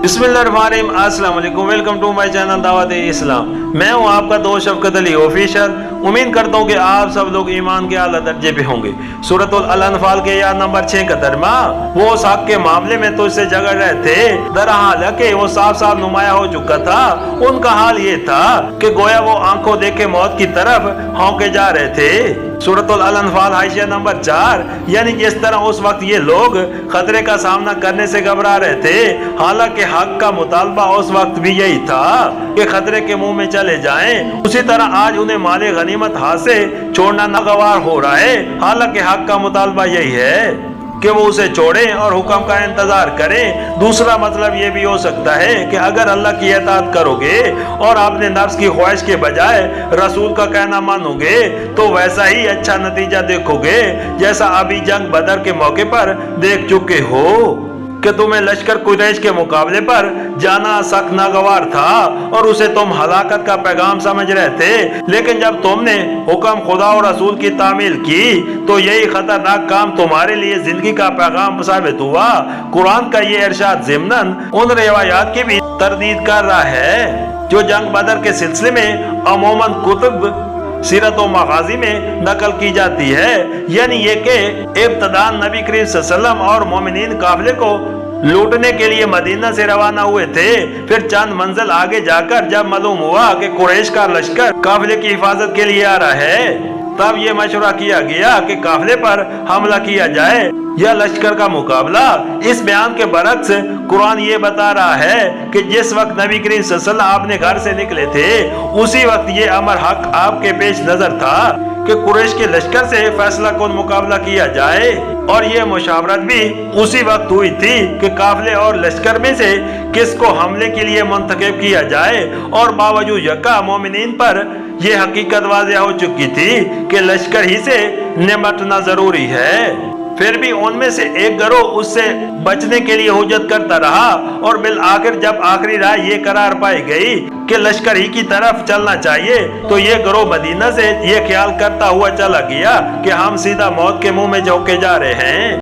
बिस्मिल्लाहिर्रहमानिर्रहीम, अस्सलाम वालेकुम, वेलकम टू माय चैनल दावत इस्लाम। मैं हूं आपका दोस्त शफकत अली ऑफिशियल। उम्मीद करता हूं कि आप सब लोग ईमान के आला दर्जे पे होंगे। सूरतुल अल-अनफाल के या नंबर 6 का तर्जुमा, वो उस हक के मामले में तो इससे जगड़ रहे थे, दरहालांकि वो साफ साफ नुमाया हो चुका था। उनका हाल ये था कि गोया वो आंखों देखे मौत की तरफ हौंके जा रहे थे। सूरतुल अल-अनफाल हाशिया नंबर 4, यानी जिस तरह उस वक्त ये लोग खतरे का सामना करने से घबरा रहे थे, हालांकि हक का मुतालबा उस वक्त भी यही था कि खतरे के मुंह में चले जाएं। उसी तरह आज उन्हें माले गनीमत हाथ से छोड़ना नागवार हो रहा है, हालांकि हक का मुतालबा यही है कि वो उसे छोड़ें और हुक्म का इंतजार करें। दूसरा मतलब ये भी हो सकता है कि अगर अल्लाह की इताअत करोगे और अपने नफ्स की ख्वाहिश के बजाय रसूल का कहना मानोगे तो वैसा ही अच्छा नतीजा देखोगे जैसा अभी जंग बदर के मौके पर देख चुके हो कि तुम्हें लश्कर कुरैश के मुकाबले पर जाना सख्त नागवार था और उसे तुम हलाकत का पैगाम समझ रहे थे, लेकिन जब तुमने हुक्म खुदा और रसूल की तामील की तो यही खतरनाक काम तुम्हारे लिए जिंदगी का पैगाम साबित हुआ। कुरान का ये इरशाद ज़िम्नन उन रिवायात की भी तरदीद कर रहा है जो जंग बदर के सिलसिले में अमूमन कुतुब सीरत व मगाजी में नकल की जाती है, यानी ये कि इब्तदान नबी करीम सल्लल्लाहु अलैहि वसल्लम और मोमिनीन काफिले को लूटने के लिए मदीना से रवाना हुए थे। फिर चंद मंजिल आगे जाकर जब मालूम हुआ कि कुरैश का लश्कर काफिले की हिफाजत के लिए आ रहा है, तब ये मशवरा किया गया कि काफिले पर हमला किया जाए या लश्कर का मुकाबला। इस बयान के बरक्स कुरान ये बता रहा है कि जिस वक्त नबी करीम सल्लल्लाहु अलैहि वसल्लम अपने घर से निकले थे, उसी वक्त ये अमर हक आपके पेश नजर था कि कुरैश के लश्कर से फैसला कुन मुकाबला किया जाए, और ये मुशावरत भी उसी वक्त हुई थी कि काफिले और लश्कर में से किसको हमले के लिए मुंतखब किया जाए। और बावजूद यका मोमिनीन पर यह हकीकत वाज़ेह हो चुकी थी कि लश्कर ही से निपटना जरूरी है। फिर भी उनमें से एक गिरोह उससे बचने के लिए हुज्जत करता रहा और बिल आखिर जब आखिरी राय ये करार पाई गई कि लश्कर ही की तरफ चलना चाहिए, तो ये गिरोह मदीना से ये ख्याल करता हुआ चला गया कि हम सीधा मौत के मुंह में झोंके जा रहे हैं।